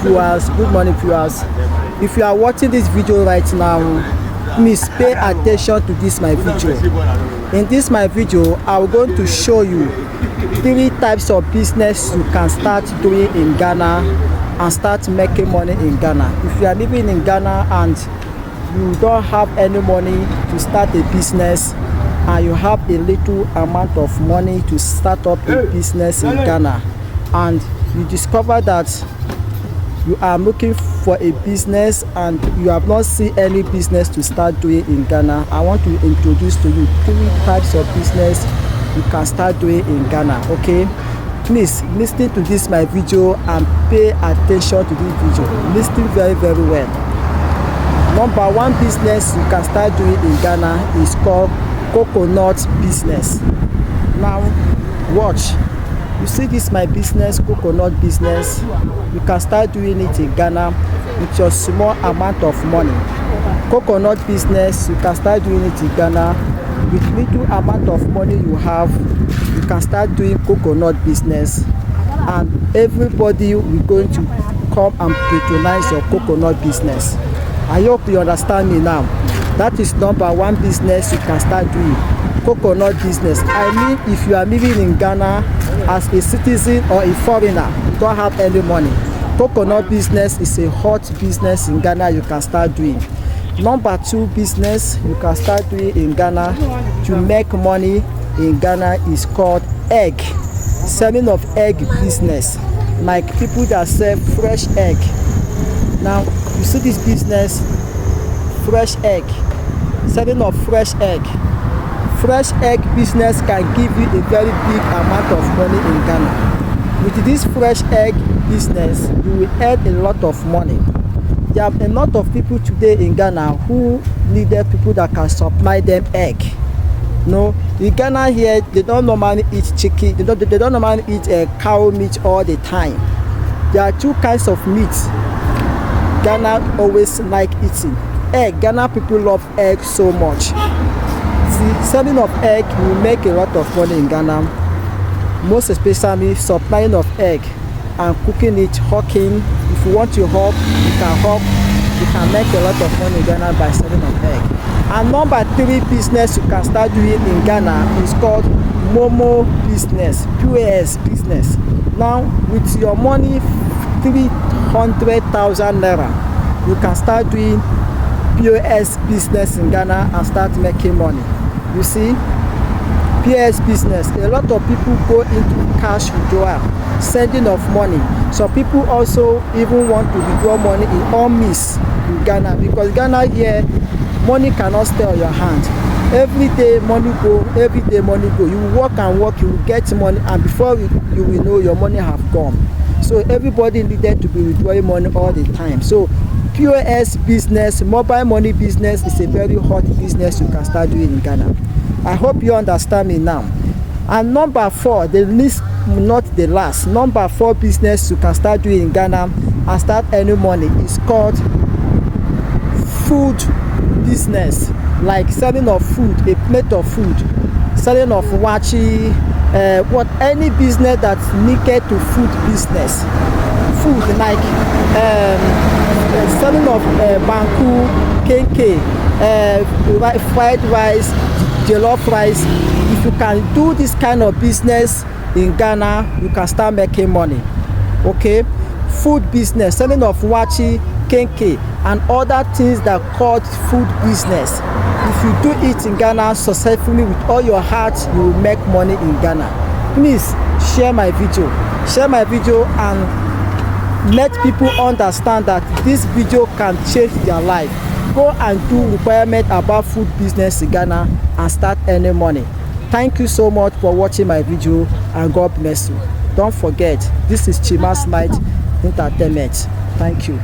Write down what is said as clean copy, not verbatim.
viewers, good morning viewers. If you are watching this video right now, please pay attention to this my video. In this my video, I'm going to show you 3 types of business you can start doing in Ghana and start making money in Ghana. If you are living in Ghana and you don't have any money to start a business, and you have a little amount of money to start up a business in Ghana, and you discover that you are looking for a business and you have not seen any business to start doing in Ghana, I want to introduce to you 3 types of business you can start doing in Ghana. Okay, please listen to this my video and pay attention to this video. Listen very well. Number 1 business you can start doing in Ghana is called coconut business. Now watch, you see this my business, coconut business. You can start doing it in Ghana with your small amount of money. Coconut business, you can start doing it in Ghana with little amount of money you have. You can start doing coconut business and everybody will going to come and patronize your coconut business. I hope you understand me now. That is number 1 business you can start doing, coconut business. I mean, if you are living in Ghana as a citizen or a foreigner, you don't have any money, coconut business is a hot business in Ghana you can start doing. Number 2 business you can start doing in Ghana to make money in Ghana is called egg, selling of egg business, like people that sell fresh egg. Now you see this business, fresh egg, selling of fresh egg. Fresh egg business can give you a very big amount of money in Ghana. With this fresh egg business, you will earn a lot of money. There are a lot of people today in Ghana who needed people that can supply them egg. No, in Ghana here, they don't normally eat chicken. They don't normally eat cow meat all the time. There are 2 kinds of meat Ghana always like eating. Egg, Ghana people love egg so much. See, selling of egg will make a lot of money in Ghana, most especially supplying of egg and cooking it, hawking. If you want to hawk, you can hawk. You can make a lot of money in Ghana by selling of egg. And number 3 business you can start doing in Ghana is called Momo business, POS business. Now with your money 300,000 naira, you can start doing POS business in Ghana and start making money. You see, POS business, a lot of people go into cash withdrawal, sending of money. Some people also even want to withdraw money in all means in Ghana, because Ghana here, money cannot stay on your hand. Every day money go, every day money go. You work and work, you will get money, and before you will know, your money have gone. So everybody needed to be withdrawing money all the time. So POS business, mobile money business, is a very hot business you can start doing in Ghana. I hope you understand me now. And number 4, the least not the last, number 4 business you can start doing in Ghana and start earning money is called food business, like selling of food, a plate of food, selling of wachi, any business that's needed to food business. Food like selling of banku, kenke, fried rice, jollof rice. If you can do this kind of business in Ghana, you can start making money. Okay, food business, selling of wachi, kenke, and other things that called food business. If you do it in Ghana successfully with all your heart, you will make money in Ghana. Please share my video, and let people understand that this video can change their life. Go and do requirement about food business in Ghana and start earning money. Thank you so much for watching my video, and God bless you. Don't forget, this is Chima's Light Entertainment. Thank you.